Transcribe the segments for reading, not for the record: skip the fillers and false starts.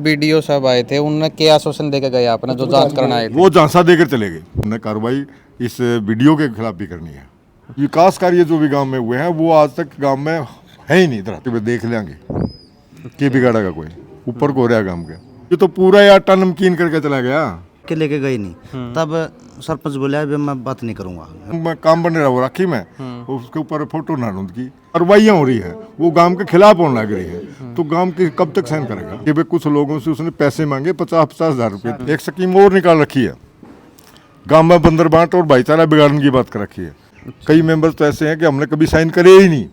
Video सब आए थे, उनने क्या आश्वासन देके गए आपने जो जांच करना आए थे? वो झांसा देकर चले गए। हमने कार्रवाई इस वीडियो के खिलाफ भी करनी है। विकास कार्य जो भी गांव में हुए हैं वो आज तक गांव में है ही नहीं। इधर देख लेंगे कि बिगाड़ेगा कोई, ऊपर को हो रहा गांव के। ये तो पूरा यार टन नमकीन करके चला गया के लेके गई नहीं। तब सरपंच बोला मैं बात नहीं करूंगा। मैं काम बन रहा वो राखी में उसके ऊपर फोटो नारूद की कार्रवाइयाँ हो रही है, वो गांव के खिलाफ होने लग रही है। तो गांव के कब तक सहन करेगा कि भाई कुछ लोगों से उसने पैसे मांगे 50-50 हज़ार रुपये। एक स्कीम और निकाल रखी है, गांव में बंदर बांट और भाईचारा बिगाड़ने की बात कर रखी है। कई मेंबर्स तो ऐसे हैं कि हमने कभी साइन करे ही नहीं।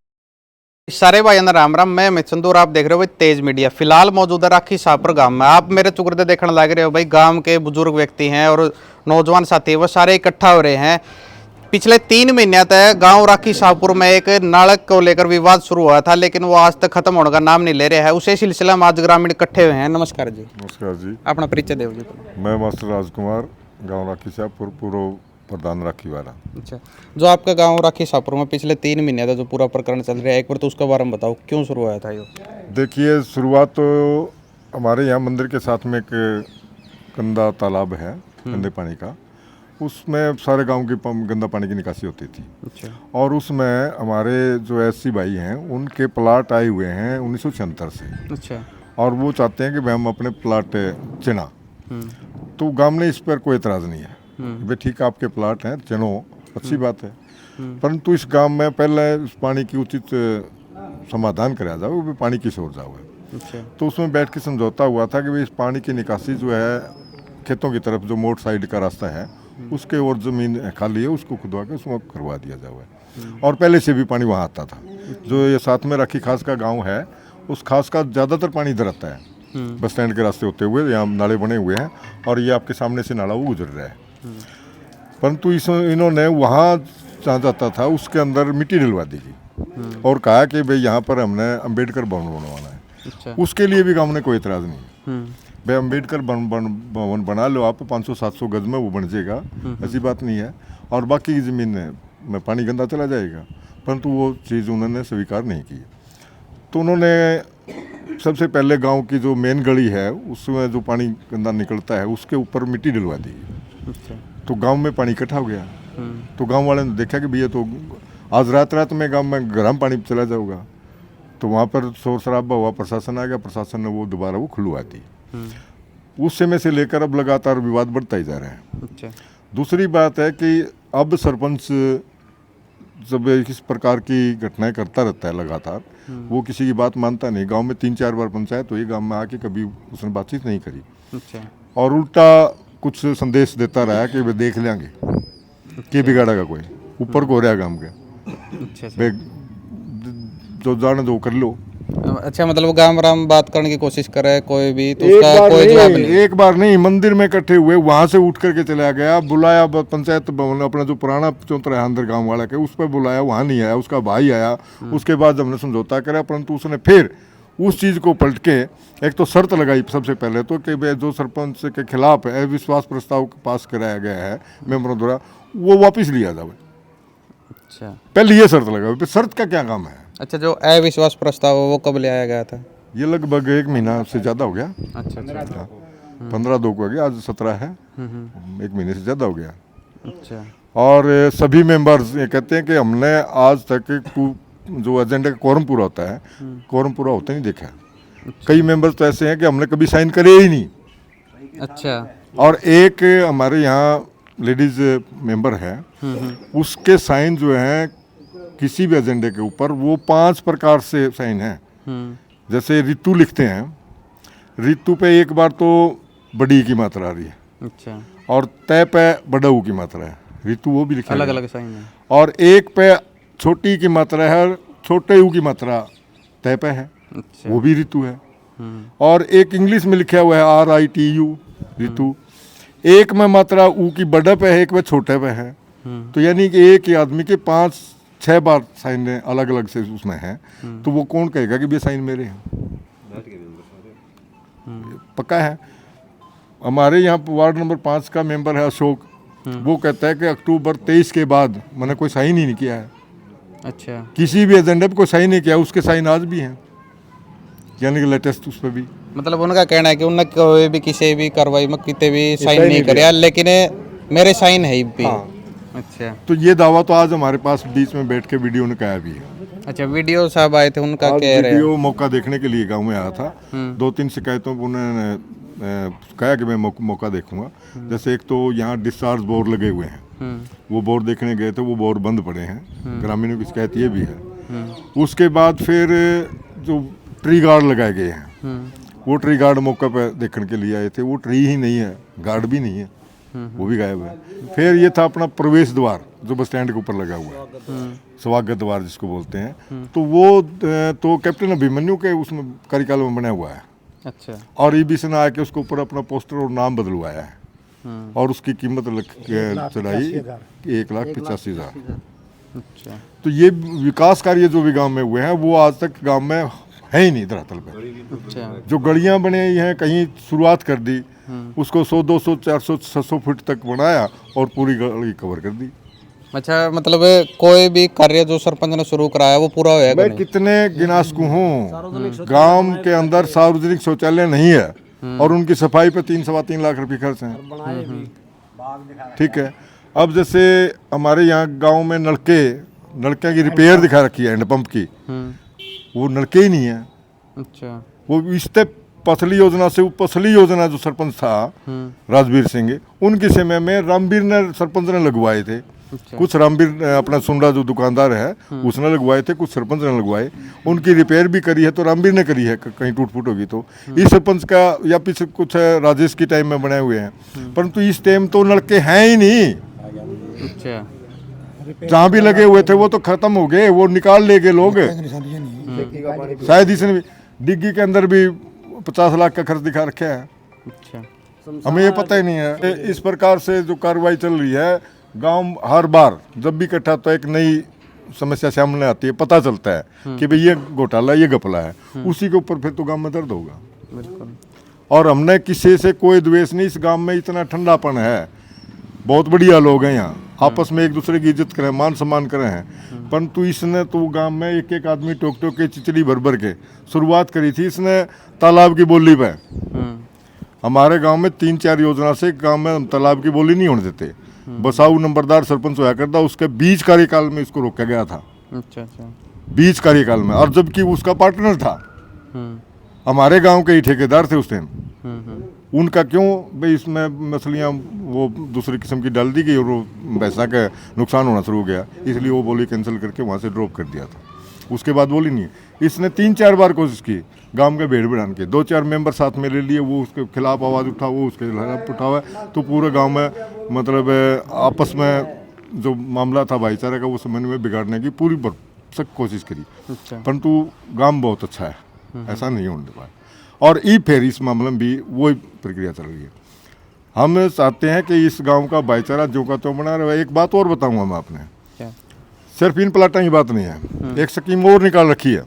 सारे भाई राम राम, मैं अमित संधू और आप देख रहे हो भाई तेज मीडिया। फिलहाल मौजूद है राखी शाहपुर गांव में। आप मेरे चुकरते देखने लग रहे हो भाई, गांव के बुजुर्ग व्यक्ति हैं और नौजवान साथी वो सारे इकट्ठा हो रहे हैं। पिछले 3 महीने तक गांव राखी शाहपुर में एक नालक को लेकर विवाद शुरू हुआ था, लेकिन वो आज तक खत्म होने का नाम नहीं ले रहा है। उसी सिलसिले में आज ग्रामीण इकट्ठे हुए हैं। नमस्कार जी। नमस्कार जी, अपना परिचय देव जी। मैं मास्टर राजकुमार, गाँव राखी शाहपुर, पूर्व प्रधान राखी वाला। अच्छा, जो आपका गांव राखी शाहपुर में पिछले 3 महीने तक जो पूरा प्रकरण चल रहा है, एक बार तो उसके बारे में बताओ, क्यों शुरू हुआ था ये? देखिए, शुरुआत तो हमारे यहाँ मंदिर के साथ में एक गंदा तालाब है गंदे पानी का, उसमें सारे गांव की गंदा पानी की निकासी होती थी। अच्छा। और उसमें हमारे जो एससी भाई हैं उनके प्लाट आए हुए हैं 1976 से। अच्छा। और वो चाहते हैं कि भाई हम अपने प्लाट चिना। तो गांव ने इस पर कोई एतराज़ नहीं है, भाई ठीक है आपके प्लाट हैं चिनो, अच्छी बात है। परंतु इस गांव में पहले इस पानी की उचित समाधान कराया जाए, वो पानी किस ओर जाओ। अच्छा। तो उसमें बैठ के समझौता हुआ था कि भाई इस पानी की निकासी जो है खेतों की तरफ, जो मोट साइड का रास्ता है उसके और ज़मीन खाली है उसको खुदवा के उसमें करवा दिया जाए। और पहले से भी पानी वहाँ आता था। जो ये साथ में राखी खास का गांव है, उस खास का ज़्यादातर पानी इधर आता है, बस स्टैंड के रास्ते होते हुए यहाँ नाले बने हुए हैं और ये आपके सामने से नाला वो गुजर रहा है। परंतु इन्होंने वहाँ जहाँ जाता था उसके अंदर मिट्टी डलवा दी थी और कहा कि भाई यहाँ पर हमने अम्बेडकर भवन बनवाना है। अच्छा। उसके लिए भी गांव ने कोई एतराज़ नहीं। भाई अम्बेडकर भवन बना लो आप, 500-700 गज में वो बन जाएगा, ऐसी बात नहीं है। और बाकी की ज़मीन में पानी गंदा चला जाएगा, परंतु वो चीज़ उन्होंने स्वीकार नहीं की। तो उन्होंने सबसे पहले गांव की जो मेन गली है उसमें जो पानी गंदा निकलता है उसके ऊपर मिट्टी डलवा दी। अच्छा। तो गांव में पानी इकट्ठा हो गया। तो गांव वाले ने देखा कि भैया तो आज रात में गांव में गर्म पानी चला जाऊगा। तो वहाँ पर शोर शराबा हुआ, प्रशासन आ गया, प्रशासन ने वो दोबारा वो खुलवा दी। उस समय से लेकर अब लगातार विवाद बढ़ता ही जा रहा है। अच्छा। दूसरी बात है कि अब सरपंच जब इस प्रकार की घटनाएं करता रहता है लगातार, वो किसी की बात मानता नहीं। गांव में 3-4 बार पंचायत हुई, गांव में आके कभी उसने बातचीत नहीं करी। अच्छा। और उल्टा कुछ संदेश देता रहा कि वे देख लेंगे कि बिगाड़ेगा कोई, ऊपर को हो रहा गांव के। अच्छा। जो जाने दो कर लो। अच्छा, मतलब वो गांव राम बात करने की कोशिश करे कोई भी तो उसका कोई जवाब नहीं। एक बार नहीं, मंदिर में इकट्ठे हुए, वहां से उठ करके चला गया, बुलाया पंचायत भवन, अपना जो पुराना चौतरा है अंदर गांव वाला के, उस पर बुलाया, वहां नहीं आया, उसका भाई आया। उसके बाद हमने समझौता करा, परंतु उसने फिर उस चीज़ को पलट के एक तो शर्त लगाई सबसे पहले तो कि जो सरपंच के खिलाफ है अविश्वास प्रस्ताव पास कराया गया है मेंबरों द्वारा, वो वापस लिया जाए। अच्छा। पहले ये शर्त लगा। शर्त का क्या काम है? अच्छा, जो अविश्वास प्रस्ताव वो कब ले आया गया था? ये लगभग 1 महीना से ज़्यादा हो गया। अच्छा। अच्छा। 15/2 को हो गया, आज 17 है। 1 महीने से ज़्यादा हो गया। अच्छा। और सभी मेंबर्स ये कहते हैं कि हमने आज तक जो एजेंडा का कोरम पूरा होता है, कोरम पूरा होता नहीं देखा। कई मेंबर्स तो ऐसे हैं कि हमने कभी साइन करे ही नहीं। अच्छा। और एक हमारे यहाँ लेडीज मेंबर है, उसके साइन जो हैं किसी भी एजेंडे के ऊपर वो 5 प्रकार से साइन है। जैसे ऋतु लिखते हैं, ऋतु पे एक बार तो बड़ी की मात्रा आ रही है। अच्छा। और तय पे बड़ा ऊ की मात्रा है, ऋतु वो भी लिखा अलग अलग साइन है। और एक पे छोटी की मात्रा है, छोटे ऊ की मात्रा तय पे है। अच्छा। वो भी ऋतु है। और एक इंग्लिश में लिखा हुआ है RITU ऋतु। एक में मात्रा ऊ की बड़े पे है, एक में छोटे पे है। तो यानी कि एक ही आदमी के 5-6 बार साइन अलग अलग से उसमें है। तो वो कौन कहेगा कि ये साइन मेरे हैं? पक्का है। हमारे यहाँ वार्ड नंबर 5 का मेंबर है अशोक, वो कहता है कि अक्टूबर 23 के बाद मैंने कोई साइन ही नहीं किया है। अच्छा। किसी भी एजेंडे पर कोई साइन नहीं किया, उसके साइन आज भी हैं, यानी कि लेटेस्ट उस पर भी। मतलब उनका कहना है कि उन्हें कोई भी किसी भी कार्रवाई में कितने भी साइन नहीं करे, लेकिन मेरे साइन है भी। अच्छा तो ये दावा तो आज हमारे पास बीच में बैठ के वीडियो ने कहा भी है। अच्छा, वीडियो साहब आए थे, उनका आज कह रहे हैं। वीडियो मौका देखने के लिए गांव में आया था। 2-3 शिकायतों पर उन्होंने कहा कि मैं मौका देखूंगा। जैसे एक तो यहाँ डिस्चार्ज बोर लगे हुए हैं, वो बोर देखने गए थे, वो बोर बंद पड़े हैं। ग्रामीणों की शिकायत ये भी है। उसके बाद फिर जो ट्री गार्ड लगाए गए हैं, वो ट्री गार्ड मौका पर देखने के लिए आए थे, वो ट्री ही नहीं है, गार्ड भी नहीं है, वो भी गायब है। फिर ये था अपना प्रवेश द्वार जो बस स्टैंड के ऊपर लगा हुआ है, स्वागत द्वार जिसको बोलते हैं, तो वो तो कैप्टन अभिमन्यु के उसमें कार्यकाल में बना हुआ है। अच्छा। और ईबीसी ने आके उसके ऊपर अपना पोस्टर और नाम बदलवाया है, और उसकी कीमत चढ़ाई 1,85,000। अच्छा। तो ये विकास कार्य जो भी गांव में हुए हैं वो आज तक गांव में है ही नहीं धरातल पे। अच्छा। जो गलियां बनी हैं कहीं शुरुआत कर दी, उसको 100, 200, 400, 600 फीट तक बनाया और पूरी गली कवर कर दी। अच्छा, मतलब कोई भी कार्य जो सरपंच ने शुरू कराया वो पूरा होएगा मैं नहीं? कितने गिनासकू हूँ, गांव के अंदर सार्वजनिक शौचालय नहीं है और उनकी सफाई पे 3-3.25 लाख रुपए खर्च हैं। ठीक है। अब जैसे हमारे यहाँ गांव में नलके की रिपेयर दिखा रखी है, हैंडपंप की, वो नलके ही नहीं है। अच्छा। वो इससे पसली योजना से, पसली योजना जो सरपंच था राजवीर सिंह, उनके समय में रामवीर ने सरपंच ने लगवाए थे। अच्छा। कुछ रामवीर अपना सुंडा जो दुकानदार है उसने लगवाए थे, कुछ सरपंच ने लगवाए। उनकी रिपेयर भी करी है तो रामवीर ने करी है, कहीं टूट फूट होगी तो। इस सरपंच का या पीछे कुछ राजेश की टाइम में बनाए हुए हैं, परंतु इस टाइम तो नलके हैं ही नहीं। अच्छा। जहाँ भी लगे हुए थे वो तो खत्म हो गए, वो निकाल ले गए लोग। शायद इसने भी डिग्गी के अंदर भी 50 लाख का खर्च दिखा रखा है। अच्छा। हमें ये पता ही नहीं है। इस प्रकार से जो कार्रवाई चल रही है, गांव हर बार जब भी इकट्ठा तो एक नई समस्या सामने आती है, पता चलता है कि भाई ये घोटाला, ये घपला है, उसी के ऊपर फिर तो गांव में दर्द होगा। बिल्कुल। और हमने किसी से कोई द्वेष नहीं, इस गांव में इतना ठंडापन है, बहुत बढ़िया लोग हैं यहाँ, आपस में एक दूसरे की इज्जत करें, मान सम्मान करें हैं। परंतु इसने तो गांव में एक एक आदमी टोक टोक के चिचड़ी भर भर के शुरुआत करी थी इसने तालाब की बोली पे। हमारे गांव में 3-4 योजना से गांव में तालाब की बोली नहीं होने देते। बसाऊ नंबरदार सरपंच होया करता, उसके बीच कार्यकाल में इसको रोका गया था। अच्छा। अच्छा। बीच कार्यकाल में, और जबकि उसका पार्टनर था, हमारे गांव के ही ठेकेदार थे उस टाइम। उनका क्यों भाई इसमें मछलियाँ वो दूसरी किस्म की डाल दी गई और वो पैसा का नुकसान होना शुरू हो गया, इसलिए वो बोली कैंसिल करके वहाँ से ड्रॉप कर दिया था। उसके बाद बोली नहीं। इसने 3-4 बार कोशिश की गांव के भेड़ बढ़ाने के, 2-4 मेंबर साथ में ले लिए, वो उसके खिलाफ आवाज़ उठा, वो उसके खिलाफ उठावा, तो पूरे गांव में मतलब आपस में जो मामला था भाईचारे का, वो समन्वय में बिगाड़ने की पूरी भरसक कोशिश करी। अच्छा। परंतु गांव बहुत अच्छा है, ऐसा नहीं होने पाया। और फिर इस मामले में भी वही प्रक्रिया चल रही है। हम चाहते हैं कि इस गांव का भाईचारा जो का तो बना रहे। एक बात और बताऊंगा मैं आपने, क्या? सिर्फ इन प्लाटा की बात नहीं है, एक स्कीम और निकाल रखी है,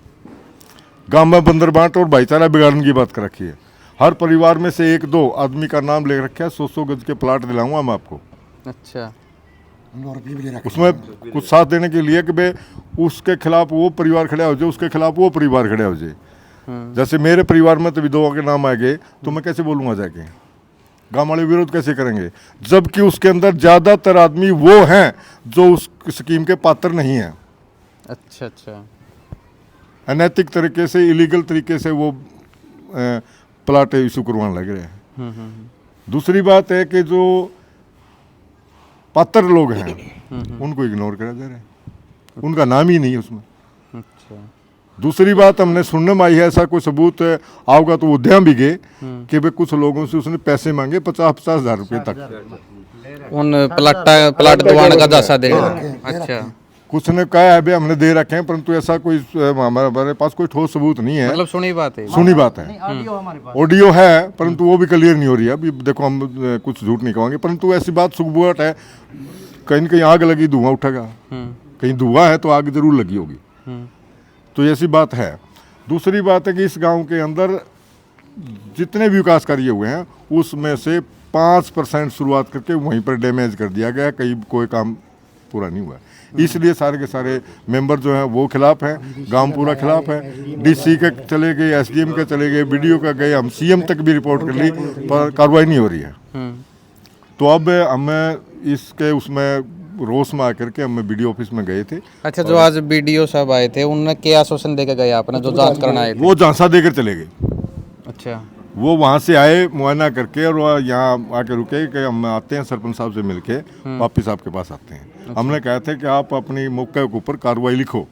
गांव में बंदर बांट और भाईचारा बिगाड़ने की बात कर रखी है। हर परिवार में से 1-2 आदमी का नाम ले रखा है, 100-100 गज के प्लाट दिलाऊंगा मैं आपको। अच्छा। उसमें कुछ साथ देने के लिए कि भाई उसके खिलाफ वो परिवार खड़ा हो जाए, उसके खिलाफ वो परिवार खड़ा हो जाए। जैसे मेरे परिवार में तो विधवा के नाम आ गए तो मैं कैसे बोलूँगा जाके, गाँव वाले विरोध कैसे करेंगे, जबकि उसके अंदर ज़्यादातर आदमी वो हैं जो उस स्कीम के पात्र नहीं हैं। अच्छा। अच्छा। अनैतिक तरीके से, इलीगल तरीके से वो प्लाट इशू करवाने लग रहे हैं। दूसरी बात है कि जो पात्र लोग हैं उनको इग्नोर करा जा रहा है, उनका नाम ही नहीं है उसमें। अच्छा। दूसरी बात हमने सुनने में आई है, ऐसा कोई सबूत आओगा तो वो ध्यान भी गए कि भाई कुछ लोगों से उसने पैसे मांगे 50-50 हज़ार रुपये तक उन प्लाट दबाने का दासा दे। अच्छा। कुछ ने कहा है भाई हमने दे रखे हैं, परंतु ऐसा कोई हमारे पास कोई ठोस सबूत नहीं है। मतलब सुनी बात है। सुनी बात है, ऑडियो है, परंतु वो भी क्लियर नहीं हो रही है। अभी देखो हम कुछ झूठ नहीं कहेंगे, परंतु ऐसी बात सुगबुगाहट है, कहीं न कहीं आग लगी धुआं उठेगा, कहीं धुआं है तो आग जरूर लगी होगी, तो ऐसी बात है। दूसरी बात है कि इस गांव के अंदर जितने भी विकास कार्य हुए हैं उसमें से 5% शुरुआत करके वहीं पर डैमेज कर दिया गया, कहीं कोई काम पूरा नहीं हुआ। इसलिए सारे के सारे मेंबर जो हैं वो खिलाफ हैं, गांव पूरा खिलाफ है। डीसी के चले गए, एसडीएम के चले गए, बीडीओ का गए, हम सीएम तक भी रिपोर्ट कर ली पर कार्रवाई नहीं हो रही है। तो अब हमें इसके उसमें रोष में आकर के हम बीडीओ ऑफिस में गए थे। अच्छा, जो आज बीडीओ साहब आए थे उन्होंने क्या आश्वासन देकर गए आपने जो जांच करना आए थे? वो झांसा देकर चले गए। अच्छा, वो वहाँ से आए मुआयना करके और वह यहाँ आके रुके कि हम आते हैं सरपंच साहब से मिलके वापिस आपके पास आते हैं। हमने कहा था कि आप अपनी मौके के ऊपर कार्रवाई लिखो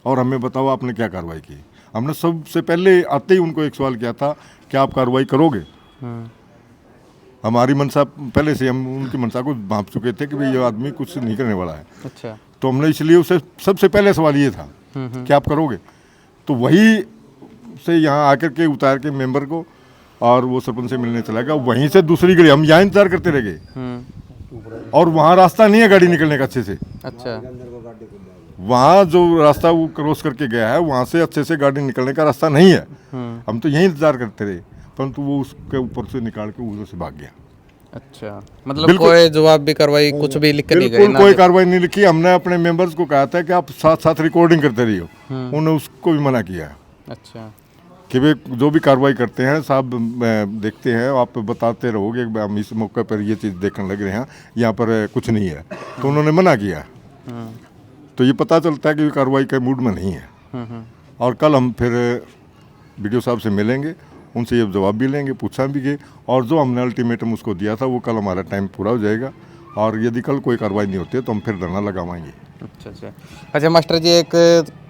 और हमें बताओ आपने क्या कार्रवाई की। हमने सबसे पहले आते ही उनको एक सवाल किया था कि आप कार्रवाई करोगे। हमारी मनसा पहले से हम उनकी मनसा को भांप चुके थे कि भाई ये आदमी कुछ नहीं करने वाला है। अच्छा, तो हमने इसलिए उसे सबसे पहले सवाल ये था कि आप करोगे। तो वही से यहाँ आकर के उतार के मेंबर को और वो सरपंच से मिलने चला गया। वहीं से दूसरी गली हम यहाँ इंतजार करते रह गए और वहाँ रास्ता नहीं है गाड़ी निकलने का अच्छे से। अच्छा, वहाँ जो रास्ता वो क्रॉस करके गया है वहाँ से अच्छे से गाड़ी निकलने का रास्ता नहीं है। हम तो यहीं इंतजार करते रहे परंतु वो उसके ऊपर से निकाल के उधर से भाग गया। अच्छा, मतलब कोई जवाब भी कार्रवाई कुछ भी लिख के नहीं गए बिल्कुल ना? कोई कार्रवाई नहीं लिखी। हमने अपने मेंबर्स को कहा था कि आप साथ साथ रिकॉर्डिंग करते रहिए, उन्होंने उसको भी मना किया। अच्छा, कि वे जो भी कार्रवाई करते हैं साहब देखते हैं, आप बताते रहोगे कि हम इस मौके पर ये चीज़ देखने लग रहे हैं, यहाँ पर कुछ नहीं है। तो उन्होंने मना किया। तो ये पता चलता है कि कार्रवाई के मूड में नहीं है। और कल हम फिर बीडीओ साहब से मिलेंगे, उनसे ये जवाब भी लेंगे, पूछा भी गए और जो हमने अल्टीमेटम उसको दिया था वो कल हमारा टाइम पूरा हो जाएगा। और यदि कल कोई कार्रवाई नहीं होती है तो हम फिर धरना लगावाएंगे। अच्छा। अच्छा मास्टर जी, एक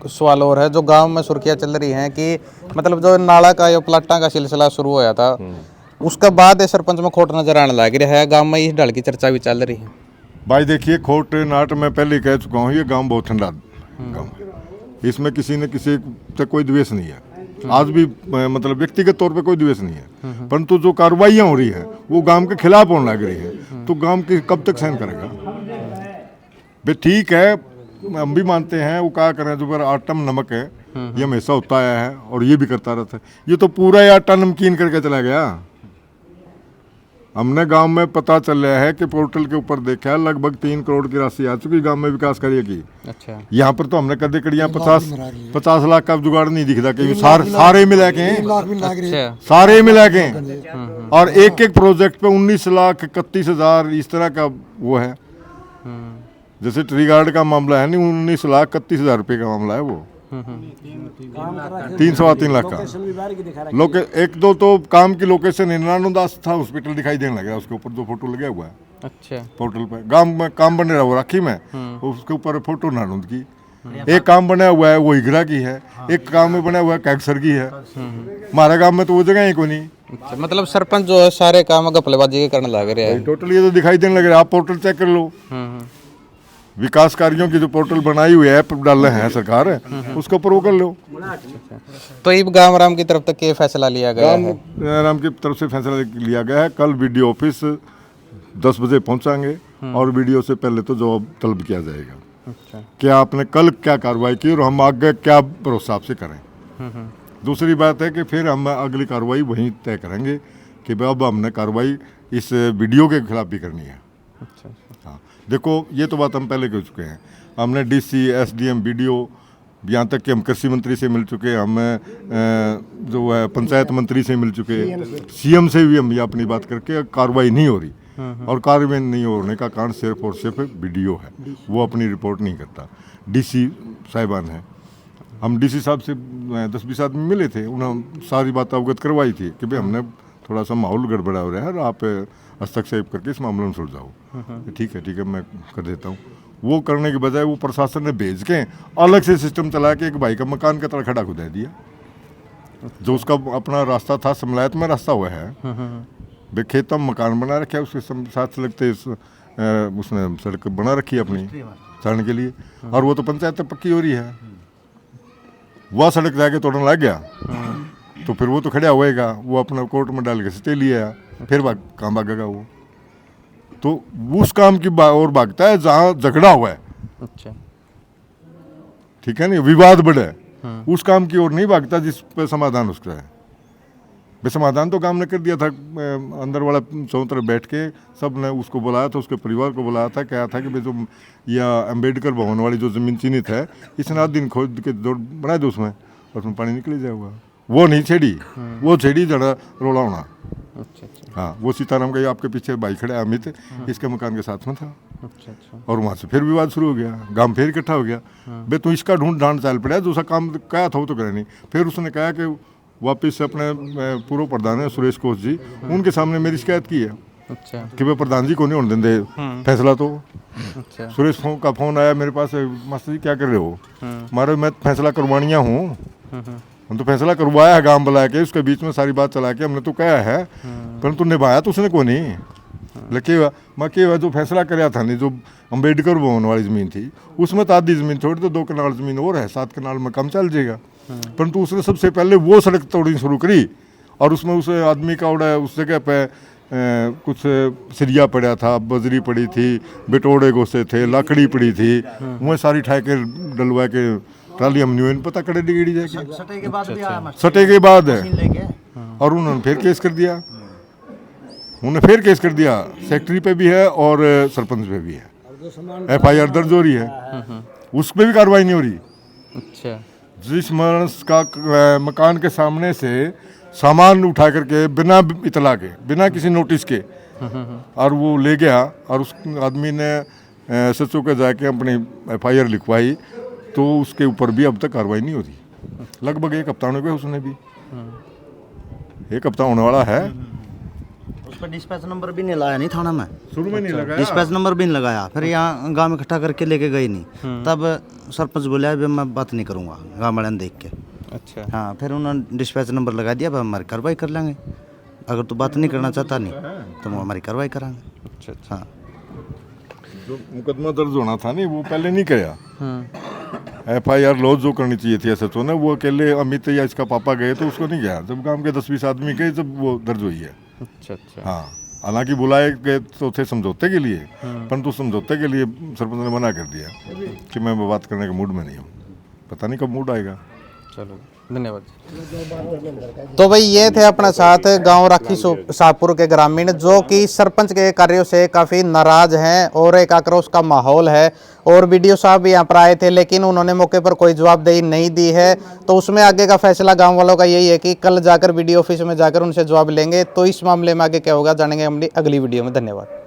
सवाल और है। जो गांव में सुर्खियाँ चल रही हैं कि मतलब जो नाला का या प्लाटा का सिलसिला शुरू होया था उसके बाद ये सरपंच में खोट नजर आने लग रहा है। गांव में इस ढल की चर्चा भी चल रही है। भाई देखिए, खोट नाट मैं पहले कह चुका हूँ, ये गांव बहुत ठंडा गांव है। इसमें किसी ने किसी से कोई द्वेष नहीं है। आज भी मतलब व्यक्तिगत तौर पे कोई द्वेष नहीं है, परंतु जो कार्रवाइयाँ हो रही है वो गांव के खिलाफ होने लग रही है। तो गांव की कब तक सहन करेगा? भाई ठीक है, हम भी मानते हैं वो क्या करें, जो पर आटम नमक है ये हमेशा होता आया है और ये भी करता रहता है। ये तो पूरा ही आटा नमकीन करके चला गया। हमने गांव में पता चल रहा है कि पोर्टल के ऊपर देखा है लगभग 3 करोड़ की राशि आ चुकी गांव में विकास कार्य की। अच्छा, यहाँ पर तो हमने कदे कड़ियाँ 50 लाख का जुगाड़ नहीं दिखता कि सारे मिला के सारे मिला के और एक एक प्रोजेक्ट पे 19,31,000 इस तरह का वो है। जैसे ट्री गार्ड का मामला है नहीं, 19,31,000 रुपये का मामला है वो, 3 लाख का। एक दो तो काम की लोकेशन नारायण दास था हॉस्पिटल दिखाई देने लगा, उसके ऊपर 2 फोटो लगे हुआ है। अच्छा, पोर्टल पे गांव में काम बन रहा है वो राखी में, उसके ऊपर फोटो नारायण की। एक काम बना हुआ है वो हिगरा की है, एक काम में बना हुआ है कैक्सर की है। हमारे गांव में तो वो जगह ही कोई नहीं। अच्छा, मतलब सरपंच जो है सारे काम गपलेबाजी के करने लग रहे हैं। टोटल ये तो दिखाई देने लग रहा है। आप पोर्टल चेक कर लो, विकास कार्यों की जो पोर्टल बनाई हुई है डाल रहे हैं सरकार उसके ऊपर वो कर लो। तो ये गांव राम की तरफ तक ये फैसला लिया गया है? राम की तरफ से फैसला लिया गया है। कल वीडियो ऑफिस 10 बजे पहुंचाएंगे और वीडियो से पहले तो जवाब तलब किया जाएगा। अच्छा, कि आपने कल क्या कार्रवाई की और हम आगे क्या भरोसा आपसे करें। दूसरी बात है कि फिर हम अगली कार्रवाई वहीं तय करेंगे कि अब हमने कार्रवाई इस वीडियो के खिलाफ भी करनी है। अच्छा, हाँ, देखो ये तो बात हम पहले कह चुके हैं। हमने डीसी, एसडीएम, बीडीओ, यहाँ तक कि हम कृषि मंत्री से मिल चुके, हम जो है पंचायत मंत्री से मिल चुके, सीएम से भी हम ये अपनी बात करके कार्रवाई नहीं हो रही। और कार्रवाई नहीं होने का कारण सिर्फ और सिर्फ बीडीओ है, वो अपनी रिपोर्ट नहीं करता। डीसी साहिबान है, हम डीसी साहब से 10-20 आदमी मिले थे, उन्होंने सारी बात अवगत करवाई थी कि भाई हमने थोड़ा सा माहौल गड़बड़ा हो रहा है और आप हस्तक्षेप करके इस मामले में सुलझाओ। ठीक है मैं कर देता हूँ। वो करने के बजाय वो प्रशासन ने भेज के अलग से सिस्टम चला के एक भाई का मकान का तरह खड़ा खुदा दिया, जो उसका अपना रास्ता था, समलायत में रास्ता हुआ है, वे खेत में मकान बना रखे, उसके साथ लगते उसने सड़क बना रखी है अपनी चढ़ने के लिए, और वो तो पंचायत पक्की हो रही है। वह सड़क जाके तोड़ने लग गया तो फिर वो तो खड़ा होएगा, वो अपना कोर्ट में डाल के स्टे लिया, फिर कहाँ भागेगा वो? तो उस काम की और भागता है जहाँ झगड़ा हुआ है। अच्छा, ठीक है नहीं, विवाद बढ़े, उस काम की ओर नहीं भागता जिस पे समाधान उसका है। समाधान तो काम ने कर दिया था, अंदर वाला चारों तरफ बैठ के सब ने उसको बुलाया था, उसके परिवार को बुलाया था, कहा था कि भाई जो या अम्बेडकर भवन वाली जो ज़मीन चिन्हित है इसने 8 दिन खोद के जोड़ बना दो उसमें, और उसमें पानी निकल जाएगा। वो नहीं छेड़ी, वो छेड़ी जड़ा रोला होना। अच्छा अच्छा हाँ, वो सीताराम का, ये आपके पीछे भाई खड़ा है अमित, इसके मकान के साथ में था। अच्छा अच्छा और वहाँ से फिर विवाद शुरू हो गया, गांव फिर इकट्ठा हो गया। बे तू इसका ढूंढ ढांड चाल पड़ा, दूसरा काम कहा था वो तो करे नहीं। फिर उसने कहा कि वापस से अपने पूर्व प्रधान है सुरेश कोच जी, उनके सामने मेरी शिकायत की है अच्छा कि वे प्रधान जी को नहीं होने देंगे फैसला। तो अच्छा सुरेश का फोन आया मेरे पास, मास्टर जी क्या कर रहे हो? मारे मैं फैसला करवानिया हूँ, हम तो फैसला करवाया है गांव बुला के, उसके बीच में सारी बात चला के हमने तो कहा है, परंतु निभाया तो उसने को नहीं। लेकिन मैं के जो फैसला कराया था नहीं, जो अम्बेडकर भवन वाली ज़मीन थी उसमें तो आधी ज़मीन छोड़ दो, 2 कनाल ज़मीन और है, 7 कनाल में कम चल जाएगा। परंतु उसने सबसे पहले वो सड़क तोड़नी शुरू करी, और उसमें उस आदमी का उड़ा उस जगह पे कुछ सरिया पड़ा था, बजरी पड़ी थी, बिटोड़े गोसे थे, लकड़ी पड़ी थी, वह सारी ठाके डलवा के ट्राली हम न्यून पता करे डिगड़ी जाके सटे के बाद भी आया मास्टर, सटे के बाद है। मशीन लेके। और उन्होंने फिर केस कर दिया, उन्होंने फिर केस कर दिया, सेक्रेटरी पे भी है और सरपंच पे भी है, FIR दर्ज हो रही है, उस पर भी कार्रवाई नहीं हो रही। अच्छा जिस मानस का मकान के सामने से सामान उठा करके बिना इतला के, बिना किसी नोटिस के, और वो ले गया, और उस आदमी ने SHO के जाके अपनी FIR लिखवाई, तो उसके ऊपर भी अब तक कार्रवाई नहीं होती। लगभग 1 हफ्ता होने को है, उसने भी 1 हफ्ता होने वाला है। उस पर डिस्पैच नंबर भी नहीं लाया नहीं थाना में, शुरू में नहीं लगाया, डिस्पैच नंबर भी नहीं लगाया। फिर यहाँ गांव में इकट्ठा करके लेके गई नहीं, तब सरपंच बोला भी मैं बात नहीं करूँगा गाँव वाले ने देख के। अच्छा हाँ, फिर उन्होंने डिस्पैच नंबर लगा दिया, अब हमारी कार्रवाई कर लेंगे, अगर तू बात नहीं करना चाहता नहीं तो हम हमारी कार्रवाई कराएंगे। अच्छा अच्छा हाँ, जो मुकदमा दर्ज होना था नहीं वो पहले नहीं किया। FIR लॉज जो करनी चाहिए थी SHO ने, वो अकेले अमित या इसका पापा गए तो उसको नहीं गया, जब गांव के 10-20 आदमी गए जब वो दर्ज हुई है। अच्छा अच्छा हाँ, हालांकि बुलाए गए तो थे समझौते के लिए, परंतु समझौते के लिए सरपंच ने मना कर दिया कि मैं बात करने के मूड में नहीं हूँ, पता नहीं कब मूड आएगा। चलो धन्यवाद। तो भाई ये थे अपने साथ गांव राखी शाहपुर के ग्रामीण, जो कि सरपंच के कार्यों से काफ़ी नाराज हैं और एक आक्रोश का माहौल है। और BDO साहब भी यहाँ पर आए थे, लेकिन उन्होंने मौके पर कोई जवाबदेही नहीं दी है। तो उसमें आगे का फैसला गांव वालों का यही है कि कल जाकर BDO ऑफिस में जाकर उनसे जवाब लेंगे। तो इस मामले में आगे क्या होगा जानेंगे हमारी अगली वीडियो में। धन्यवाद।